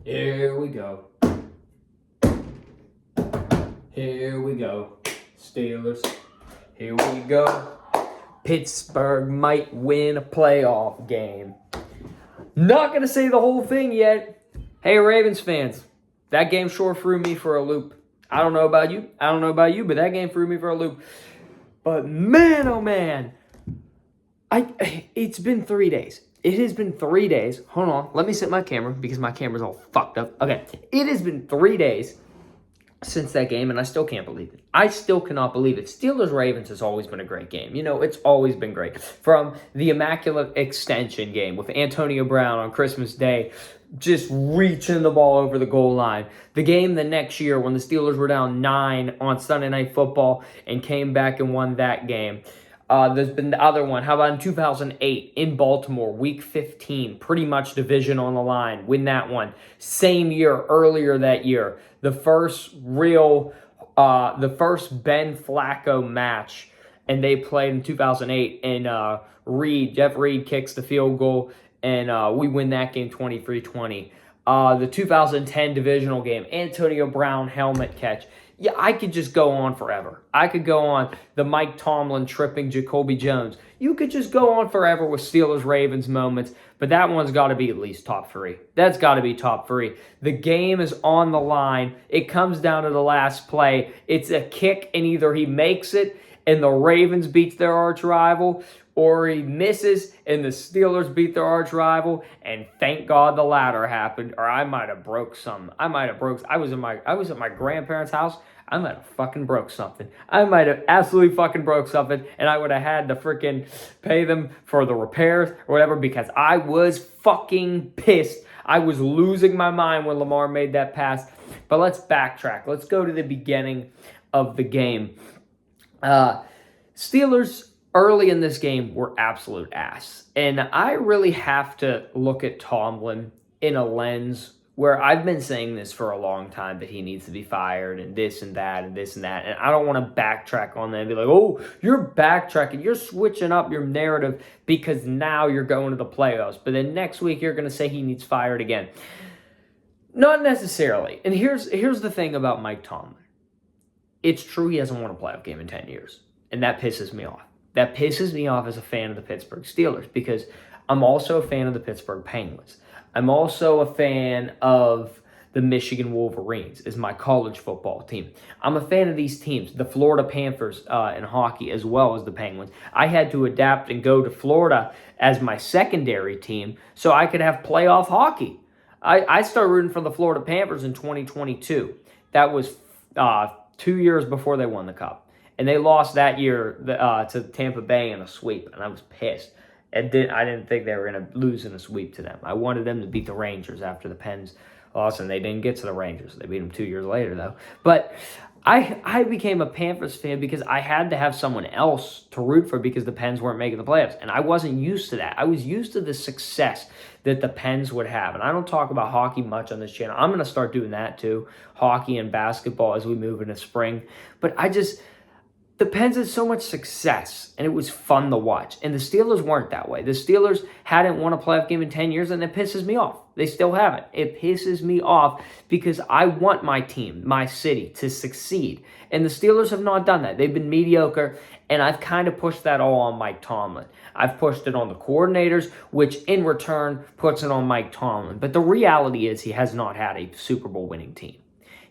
Here we go. Here we go. Steelers. Here we go. Pittsburgh might win a playoff game. Not going to say the whole thing yet. Hey, Ravens fans, that game sure threw me for a loop. I don't know about you, but that game threw me for a loop. But man, oh man, it's been 3 days. It has been 3 days. Hold on, let me set my camera because my camera's all fucked up. Okay, it has been 3 days since that game, and I still can't believe it. I still cannot believe it. Steelers-Ravens has always been a great game. You know, it's always been great. From the Immaculate Extension game with Antonio Brown on Christmas Day, just reaching the ball over the goal line. The game the next year when the Steelers were down 9 on Sunday Night Football and came back and won that game. There's been the other one. How about in 2008 in Baltimore, Week 15, pretty much division on the line, win that one. Same year, earlier that year, the first Ben Flacco match, and they played in 2008. And Jeff Reed kicks the field goal, and we win that game 23-20. The 2010 divisional game, Antonio Brown helmet catch. Yeah, I could just go on forever. I could go on the Mike Tomlin tripping Jacoby Jones. You could just go on forever with Steelers-Ravens moments, but that one's got to be at least top 3. That's got to be top 3. The game is on the line. It comes down to the last play. It's a kick, and either he makes it and the Ravens beats their arch rival, or he misses and the Steelers beat their arch rival, and thank God the latter happened, or I might have broke some. I was at my grandparents' house. I might have fucking broke something. I might have absolutely fucking broke something, and I would have had to freaking pay them for the repairs or whatever, because I was fucking pissed. I was losing my mind when Lamar made that pass. But let's backtrack. Let's go to the beginning of the game. Steelers early in this game were absolute ass. And I really have to look at Tomlin in a lens where I've been saying this for a long time, that he needs to be fired and this and that and this and that. And I don't want to backtrack on that and be like, oh, you're backtracking. You're switching up your narrative because now you're going to the playoffs. But then next week you're going to say he needs fired again. Not necessarily. And here's the thing about Mike Tomlin. It's true he hasn't won a playoff game in 10 years. And that pisses me off. That pisses me off as a fan of the Pittsburgh Steelers, because I'm also a fan of the Pittsburgh Penguins. I'm also a fan of the Michigan Wolverines as my college football team. I'm a fan of these teams, the Florida Panthers in hockey, as well as the Penguins. I had to adapt and go to Florida as my secondary team so I could have playoff hockey. I started rooting for the Florida Panthers in 2022. That was 2 years before they won the Cup. And they lost that year to Tampa Bay in a sweep, and I was pissed. I didn't think they were going to lose in a sweep to them. I wanted them to beat the Rangers after the Pens lost, and they didn't get to the Rangers. They beat them 2 years later, though. But I became a Panthers fan because I had to have someone else to root for, because the Pens weren't making the playoffs. And I wasn't used to that. I was used to the success that the Pens would have. And I don't talk about hockey much on this channel. I'm going to start doing that too, hockey and basketball, as we move into spring. But the Pens had so much success, and it was fun to watch. And the Steelers weren't that way. The Steelers hadn't won a playoff game in 10 years, and it pisses me off. They still haven't. It pisses me off because I want my team, my city, to succeed. And the Steelers have not done that. They've been mediocre, and I've kind of pushed that all on Mike Tomlin. I've pushed it on the coordinators, which in return puts it on Mike Tomlin. But the reality is he has not had a Super Bowl winning team.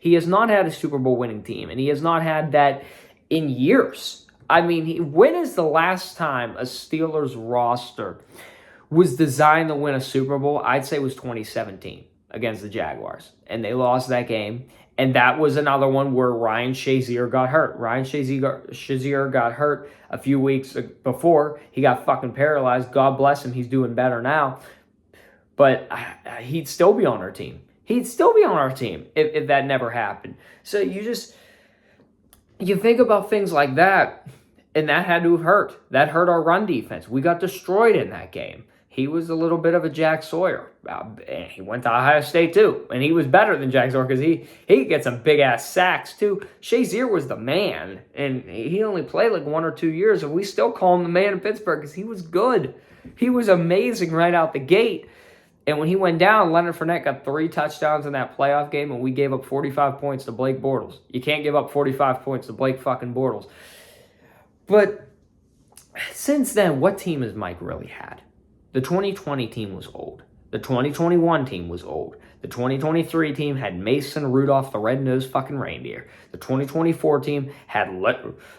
He has not had a Super Bowl winning team, and he has not had that in years. I mean, when is the last time a Steelers roster was designed to win a Super Bowl? I'd say it was 2017 against the Jaguars. And they lost that game. And that was another one where Ryan Shazier got hurt. Ryan Shazier got hurt a few weeks before. He got fucking paralyzed. God bless him. He's doing better now. But he'd still be on our team. He'd still be on our team if that never happened. So you think about things like that, and that had to have hurt. That hurt our run defense. We got destroyed in that game. He was a little bit of a Jack Sawyer. He went to Ohio State too, and he was better than Jack Sawyer because he could get some big-ass sacks too. Shazier was the man, and he only played like 1 or 2 years, and we still call him the man in Pittsburgh because he was good. He was amazing right out the gate. And when he went down, Leonard Fournette got 3 touchdowns in that playoff game, and we gave up 45 points to Blake Bortles. You can't give up 45 points to Blake fucking Bortles. But since then, what team has Mike really had? The 2020 team was old. The 2021 team was old. The 2023 team had Mason Rudolph, the red-nosed fucking reindeer. The 2024 team had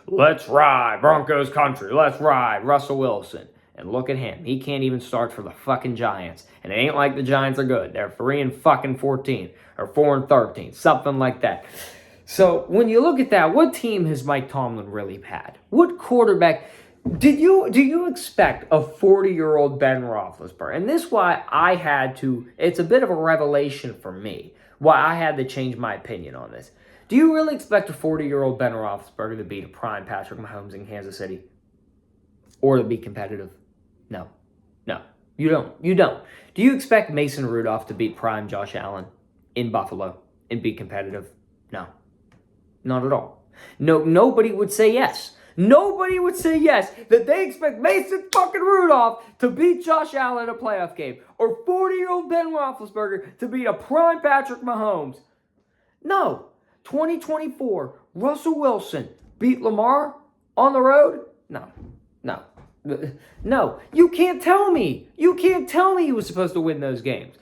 Let's Ride, Broncos Country, Let's Ride, Russell Wilson. And look at him. He can't even start for the fucking Giants. And it ain't like the Giants are good. They're 3-14 or 4-13, something like that. So when you look at that, what team has Mike Tomlin really had? What quarterback? Do you expect a 40-year-old Ben Roethlisberger? And this is why I had to, it's a bit of a revelation for me, why I had to change my opinion on this. Do you really expect a 40-year-old Ben Roethlisberger to beat a prime Patrick Mahomes in Kansas City? Or to be competitive? No, you don't. Do you expect Mason Rudolph to beat prime Josh Allen in Buffalo and be competitive? No, not at all. No, nobody would say yes. Nobody would say yes that they expect Mason fucking Rudolph to beat Josh Allen in a playoff game or 40-year-old Ben Roethlisberger to beat a prime Patrick Mahomes. No. 2024, Russell Wilson beat Lamar on the road? No. No, you can't tell me. You can't tell me he was supposed to win those games.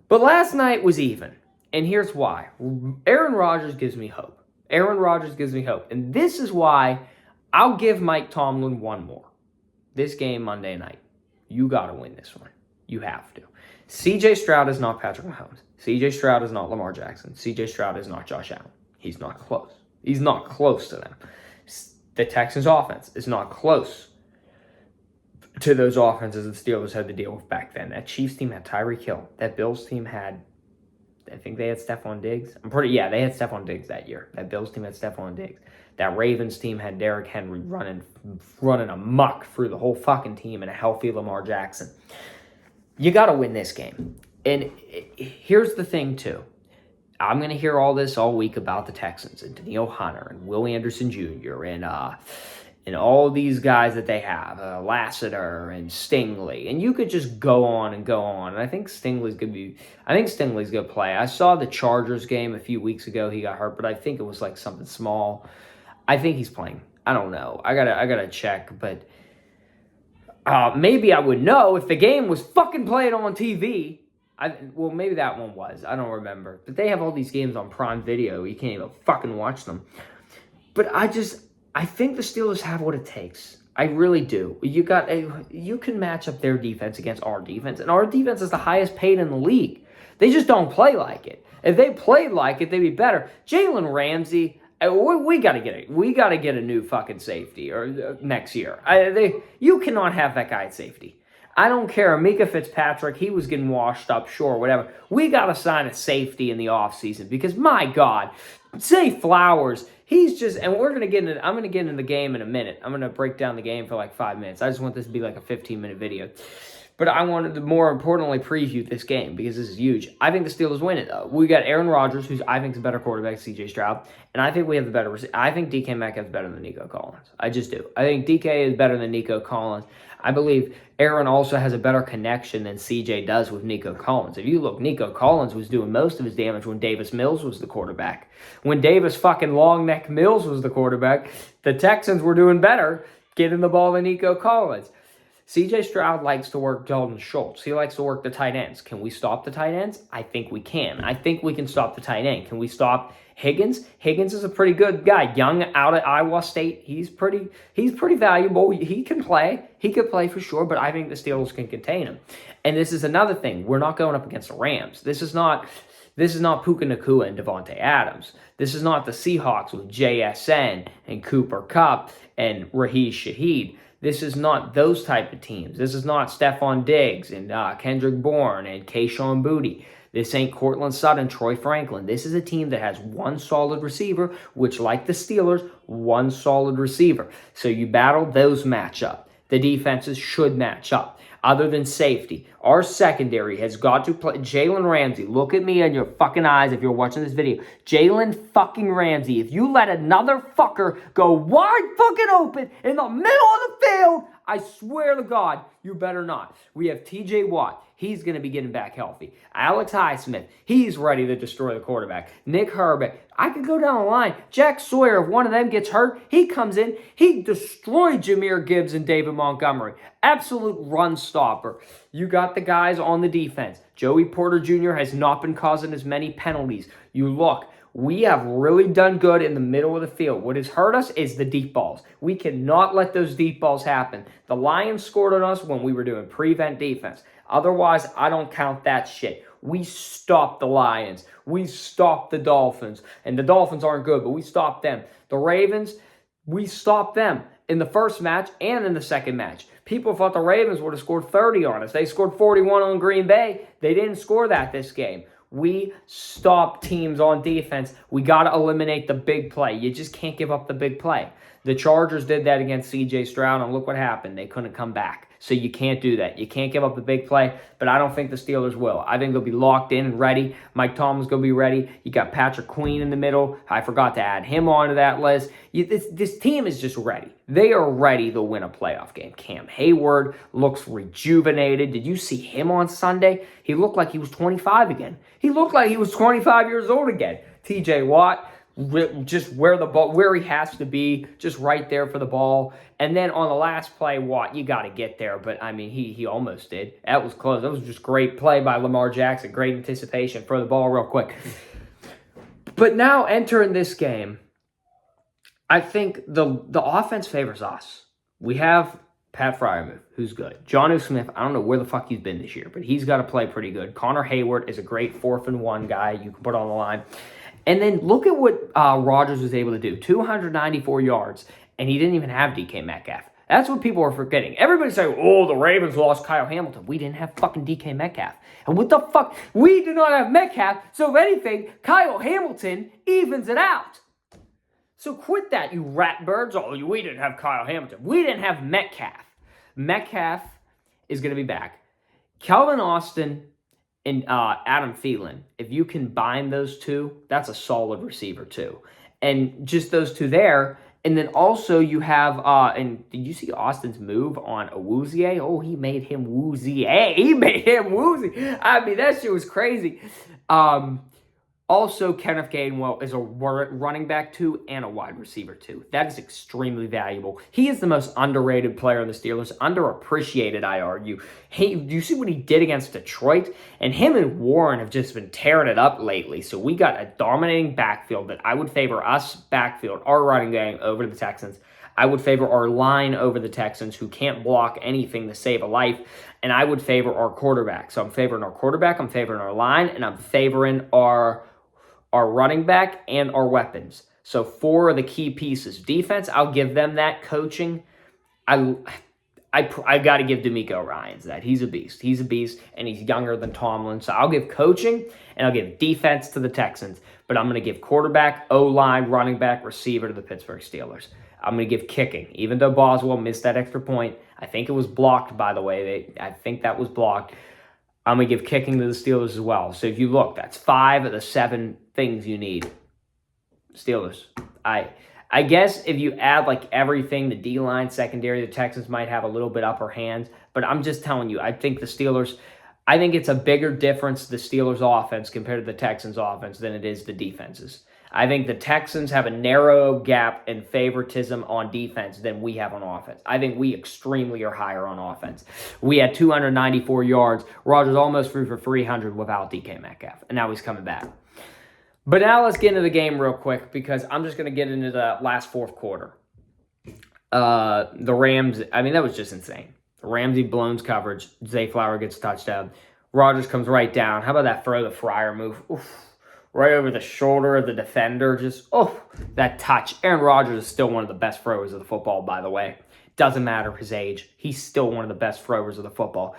But last night was even. And here's why. Aaron Rodgers gives me hope. And this is why I'll give Mike Tomlin one more. This game Monday night. You got to win this one. You have to. CJ Stroud is not Patrick Mahomes. CJ Stroud is not Lamar Jackson. CJ Stroud is not Josh Allen. He's not close. He's not close to them. The Texans' offense is not close to those offenses the Steelers had to deal with back then. That Chiefs team had Tyreek Hill. That Bills team had, I think they had Stephon Diggs. They had Stephon Diggs that year. That Bills team had Stephon Diggs. That Ravens team had Derrick Henry running amok through the whole fucking team and a healthy Lamar Jackson. You got to win this game. And here's the thing, too. I'm going to hear all this all week about the Texans and Danielle Hunter and Will Anderson Jr. and all these guys that they have, Lassiter and Stingley. And you could just go on and go on. And I think Stingley's going to play. I saw the Chargers game a few weeks ago. He got hurt, but I think it was like something small. I think he's playing. I don't know. I gotta check, but maybe I would know if the game was fucking playing on TV. Maybe that one was. I don't remember. But they have all these games on Prime Video. You can't even fucking watch them. But I think the Steelers have what it takes. I really do. You can match up their defense against our defense, and our defense is the highest paid in the league. They just don't play like it. If they played like it, they'd be better. Jalen Ramsey, we gotta get a new fucking safety or next year. You cannot have that guy at safety. I don't care. Mika Fitzpatrick, he was getting washed up, sure, whatever. We got to sign a safety in the offseason because, my God, Zay Flowers, he's just, and I'm going to get into the game in a minute. I'm going to break down the game for like 5 minutes. I just want this to be like a 15-minute video. But I wanted to, more importantly, preview this game because this is huge. I think the Steelers win it, though. We got Aaron Rodgers, who's I think is a better quarterback, CJ Stroud, and I think we have the better I think DK Metcalf's better than Nico Collins. I just do. I think DK is better than Nico Collins. I believe Aaron also has a better connection than CJ does with Nico Collins. If you look, Nico Collins was doing most of his damage when Davis Mills was the quarterback. When Davis fucking long neck Mills was the quarterback, the Texans were doing better getting the ball to Nico Collins. CJ Stroud likes to work Dalton Schultz. He likes to work the tight ends. Can we stop the tight ends? I think we can. I think we can stop the tight end. Can we stop Higgins? Higgins is a pretty good guy. Young out at Iowa State. He's pretty valuable. He can play. He could play for sure, but I think the Steelers can contain him. And this is another thing. We're not going up against the Rams. This is not Puka Nacua and Devontae Adams. This is not the Seahawks with JSN and Cooper Kupp and Raheem Shaheed. This is not those type of teams. This is not Stephon Diggs and Kendrick Bourne and Kayshon Boutte. This ain't Cortland Sutton, Troy Franklin. This is a team that has one solid receiver, which, like the Steelers, one solid receiver. So you battle those matchup. The defenses should match up. Other than safety, our secondary has got to play. Jalen Ramsey, look at me in your fucking eyes if you're watching this video. Jalen fucking Ramsey, if you let another fucker go wide fucking open in the middle of the field, I swear to God, you better not. We have TJ Watt. He's going to be getting back healthy. Alex Highsmith, he's ready to destroy the quarterback. Nick Herbert, I could go down the line. Jack Sawyer, if one of them gets hurt, he comes in. He destroyed Jahmyr Gibbs and David Montgomery. Absolute run stopper. You got the guys on the defense. Joey Porter Jr. has not been causing as many penalties. You look. We have really done good in the middle of the field. What has hurt us is the deep balls. We cannot let those deep balls happen. The Lions scored on us when we were doing prevent defense. Otherwise, I don't count that shit. We stopped the Lions. We stopped the Dolphins. And the Dolphins aren't good, but we stopped them. The Ravens, we stopped them in the first match and in the second match. People thought the Ravens would have scored 30 on us. They scored 41 on Green Bay. They didn't score that this game. We stop teams on defense. We got to eliminate the big play. You just can't give up the big play. The Chargers did that against C.J. Stroud, and look what happened. They couldn't come back. So you can't do that. You can't give up the big play, but I don't think the Steelers will. I think they'll be locked in and ready. Mike Tomlin's going to be ready. You got Patrick Queen in the middle. I forgot to add him onto that list. This team is just ready. They are ready to win a playoff game. Cam Hayward looks rejuvenated. Did you see him on Sunday? He looked like he was 25 again. He looked like he was 25 years old again. TJ Watt, just where he has to be, just right there for the ball. And then on the last play, Watt, you got to get there. But, I mean, he almost did. That was close. That was just great play by Lamar Jackson. Great anticipation. Throw the ball real quick. But now entering this game, I think the offense favors us. We have Pat Freiermuth, who's good. Jonnu Smith, I don't know where the fuck he's been this year, but he's got to play pretty good. Connor Hayward is a great 4th-and-1 guy you can put on the line. And then look at what Rodgers was able to do. 294 yards, and he didn't even have DK Metcalf. That's what people are forgetting. Everybody's saying, oh, the Ravens lost Kyle Hamilton. We didn't have fucking DK Metcalf. And what the fuck? We do not have Metcalf, so if anything, Kyle Hamilton evens it out. So quit that, you ratbirds. Oh, we didn't have Kyle Hamilton. We didn't have Metcalf. Metcalf is going to be back. Calvin Austin and Adam Thielen, if you combine those two, that's a solid receiver too. And just those two there. And then also you have, and did you see Austin's move on Awuzie? Oh, he made him woozy. Hey, he made him woozy. I mean, that shit was crazy. Also, Kenneth Gainwell is a running back too and a wide receiver too. That is extremely valuable. He is the most underrated player in the Steelers, underappreciated, I argue. Hey, do you see what he did against Detroit? And him and Warren have just been tearing it up lately. So we got a dominating backfield that I would favor us backfield, our running game, over the Texans. I would favor our line over the Texans, who can't block anything to save a life. And I would favor our quarterback. So I'm favoring our quarterback, I'm favoring our line, and I'm favoring our running back and our weapons. So 4 of the key pieces. Defense, I'll give them that. Coaching, I got to give D'Amico Ryans that. He's a beast. He's a beast, and he's younger than Tomlin. So I'll give coaching, and I'll give defense to the Texans. But I'm going to give quarterback, O-line, running back, receiver to the Pittsburgh Steelers. I'm going to give kicking. Even though Boswell missed that extra point, I think it was blocked, by the way. I think that was blocked. I'm going to give kicking to the Steelers as well. So if you look, that's 5 of the 7 things you need. Steelers. I guess if you add like everything, the D-line, secondary, the Texans might have a little bit upper hand. But I'm just telling you, I think it's a bigger difference, the Steelers' offense compared to the Texans' offense, than it is the defenses. I think the Texans have a narrow gap in favoritism on defense than we have on offense. I think we extremely are higher on offense. We had 294 yards. Rodgers almost threw for 300 without DK Metcalf, and now he's coming back. But now let's get into the game real quick, because I'm just going to get into the last 4th quarter. The Rams, I mean, that was just insane. Ramsey blows coverage. Zay Flower gets a touchdown. Rodgers comes right down. How about that throw the Fryer move? Oof. Right over the shoulder of the defender. Just, that touch. Aaron Rodgers is still one of the best throwers of the football, by the way. Doesn't matter his age. He's still one of the best throwers of the football.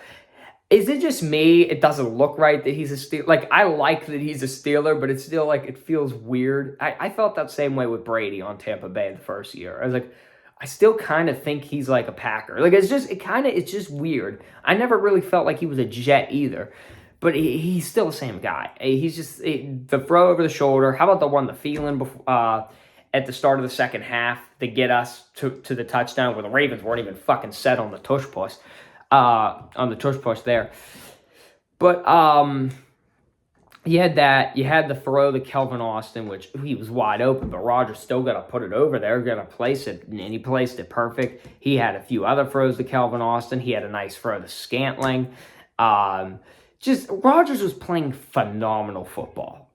Is it just me? It doesn't look right that he's a Steeler. Like, I like that he's a Steeler, but it's still, like, it feels weird. I felt that same way with Brady on Tampa Bay the first year. I was like, I still kind of think he's like a Packer. Like, it's just weird. I never really felt like he was a Jet either. But he's still the same guy. He's just the throw over the shoulder. How about the one, the Thielen, at the start of the second half to get us to the touchdown, where the Ravens weren't even fucking set on the tush push there. But you had that. You had the throw to Kelvin Austin, which he was wide open, but Rodgers still got to put it over there, got to place it, and he placed it perfect. He had a few other throws to Kelvin Austin. He had a nice throw to Scantling. Just Rodgers was playing phenomenal football.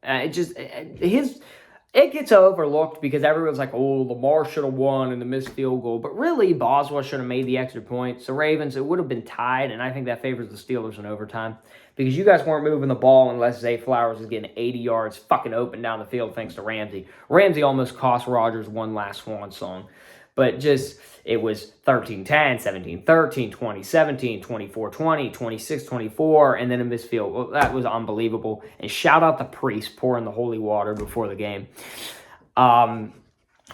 It gets overlooked because everyone's like, oh, Lamar should have won in the missed field goal. But really, Boswell should have made the extra point. So Ravens, it would have been tied, and I think that favors the Steelers in overtime. Because you guys weren't moving the ball unless Zay Flowers was getting 80 yards fucking open down the field thanks to Ramsey. Ramsey almost cost Rodgers one last swan song. But just, it was 13-10, 17-13, 20-17, 24-20, 26-24, and then a missed field. Well, that was unbelievable. And shout out to Priest pouring the holy water before the game. One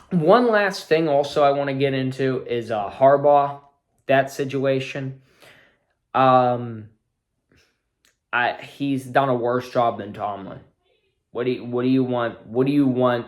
last thing also I want to get into is Harbaugh, that situation. He's done a worse job than Tomlin. What do you want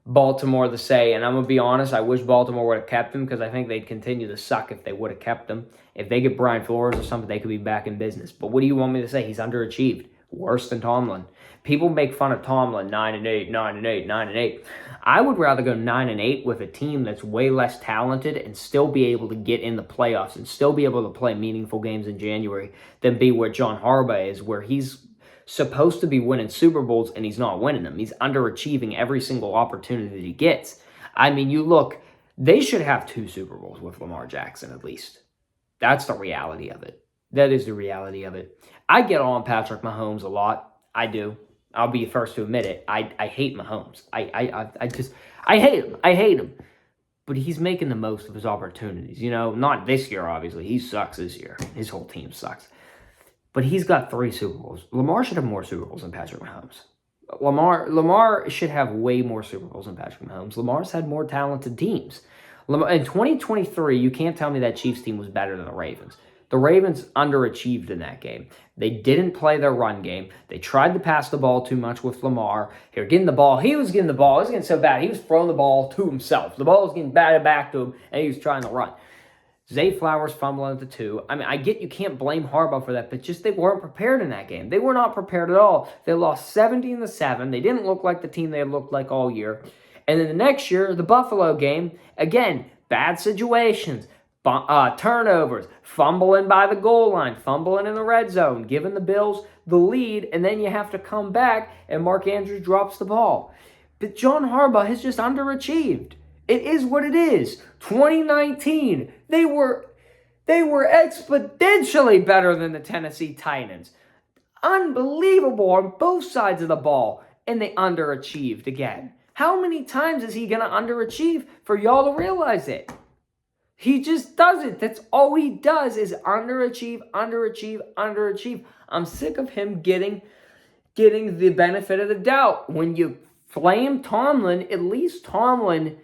Baltimore to say? And I'm going to be honest, I wish Baltimore would have kept him because I think they'd continue to suck if they would have kept him. If they get Brian Flores or something, they could be back in business. But what do you want me to say? He's underachieved. Worse than Tomlin. People make fun of Tomlin, 9-8, 9-8, 9-8. I would rather go 9-8 with a team that's way less talented and still be able to get in the playoffs and still be able to play meaningful games in January than be where John Harbaugh is, where he's supposed to be winning Super Bowls and he's not winning them. He's underachieving every single opportunity that he gets. I mean, you look, they should have 2 Super Bowls with Lamar Jackson at least. That's the reality of it. That is the reality of it. I get on Patrick Mahomes a lot. I do. I'll be the first to admit it. I hate Mahomes. I hate him. I hate him. But he's making the most of his opportunities. You know, not this year, obviously. He sucks this year. His whole team sucks. But he's got 3 Super Bowls. Lamar should have more Super Bowls than Patrick Mahomes. Lamar should have way more Super Bowls than Patrick Mahomes. Lamar's had more talented teams. In 2023, you can't tell me that Chiefs team was better than the Ravens. The Ravens underachieved in that game. They didn't play their run game. They tried to pass the ball too much with Lamar. He was getting the ball. He was getting so bad. He was throwing the ball to himself. The ball was getting batted back to him, and he was trying to run. Zay Flowers fumbling at the 2. I mean, I get you can't blame Harbaugh for that, but just they weren't prepared in that game. They were not prepared at all. They lost 17-7. They didn't look like the team they had looked like all year. And then the next year, the Buffalo game, again, bad situations. Turnovers, fumbling by the goal line, fumbling in the red zone, giving the Bills the lead, and then you have to come back and Mark Andrews drops the ball. But John Harbaugh has just underachieved. It is what it is. 2019, they were exponentially better than the Tennessee Titans. Unbelievable on both sides of the ball, and they underachieved again. How many times is he going to underachieve for y'all to realize it? He just does it. That's all he does is underachieve. I'm sick of him getting the benefit of the doubt. When you flame Tomlin, at least Tomlin,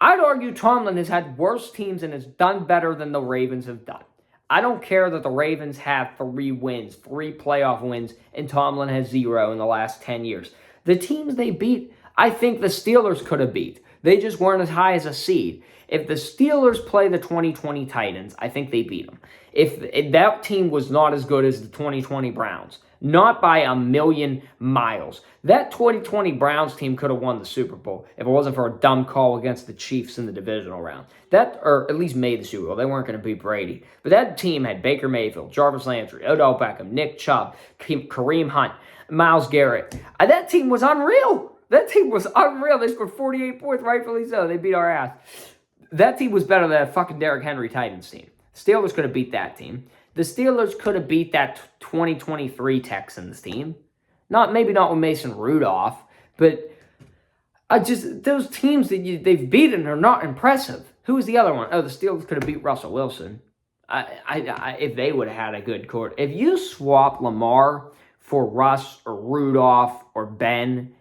I'd argue Tomlin has had worse teams and has done better than the Ravens have done. I don't care that the Ravens have 3 wins, 3 playoff wins, and Tomlin has 0 in the last 10 years. The teams they beat, I think the Steelers could have beat. They just weren't as high as a seed. If the Steelers play the 2020 Titans, I think they beat them. If that team was not as good as the 2020 Browns, not by a million miles. That 2020 Browns team could have won the Super Bowl if it wasn't for a dumb call against the Chiefs in the divisional round. Or at least made the Super Bowl. They weren't going to beat Brady. But that team had Baker Mayfield, Jarvis Landry, Odell Beckham, Nick Chubb, Kareem Hunt, Myles Garrett. That team was unreal. That team was unreal. They scored 48 points, rightfully so. They beat our ass. That team was better than that fucking Derrick Henry Titans team. Steelers could have beat that team. The Steelers could have beat that 2023 Texans team. Maybe not with Mason Rudolph, but those teams that they've beaten are not impressive. Who was the other one? Oh, the Steelers could have beat Russell Wilson. If they would have had a good court. If you swap Lamar for Russ or Rudolph or Ben,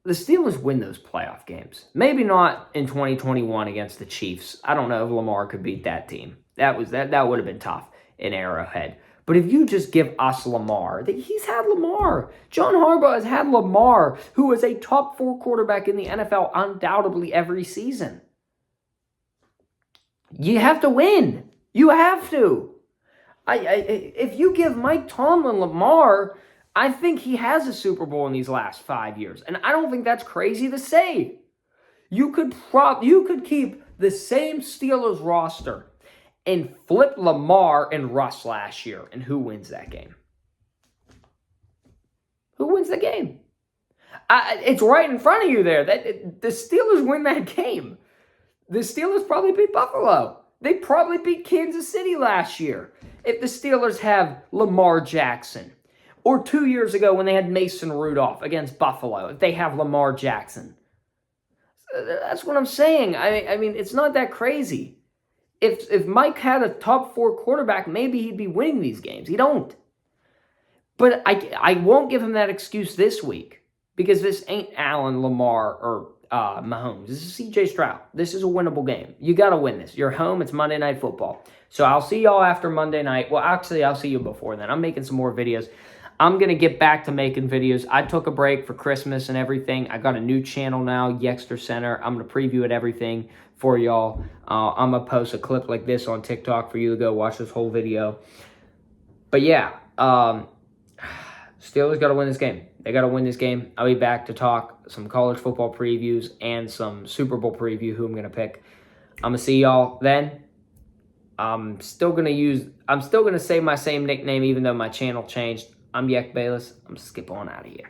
the Steelers win those playoff games. Maybe not in 2021 against the Chiefs. I don't know if Lamar could beat that team. That would have been tough in Arrowhead. But if you just give us Lamar, he's had Lamar. John Harbaugh has had Lamar, who is a top 4 quarterback in the NFL undoubtedly every season. You have to win. You have to. If you give Mike Tomlin Lamar, I think he has a Super Bowl in these last 5 years. And I don't think that's crazy to say. You could keep the same Steelers roster and flip Lamar and Russ last year. And who wins that game? Who wins the game? It's right in front of you there. The Steelers win that game. The Steelers probably beat Buffalo. They probably beat Kansas City last year if the Steelers have Lamar Jackson. Or 2 years ago when they had Mason Rudolph against Buffalo, if they have Lamar Jackson. That's what I'm saying. I mean, it's not that crazy. If Mike had a top 4 quarterback, maybe he'd be winning these games. He don't. But I won't give him that excuse this week because this ain't Allen, Lamar, or Mahomes. This is C.J. Stroud. This is a winnable game. You got to win this. You're home. It's Monday Night Football. So I'll see y'all after Monday night. Well, actually, I'll see you before then. I'm making some more videos. I'm going to get back to making videos. I took a break for Christmas and everything. I got a new channel now, Yexter Center. I'm going to preview it, everything for y'all. I'm going to post a clip like this on TikTok for you to go watch this whole video. But yeah, Steelers got to win this game. They got to win this game. I'll be back to talk some college football previews and some Super Bowl preview, who I'm going to pick. I'm going to see y'all then. I'm still going to say my same nickname even though my channel changed. I'm Yek Bayless. I'm going to skip on out of here.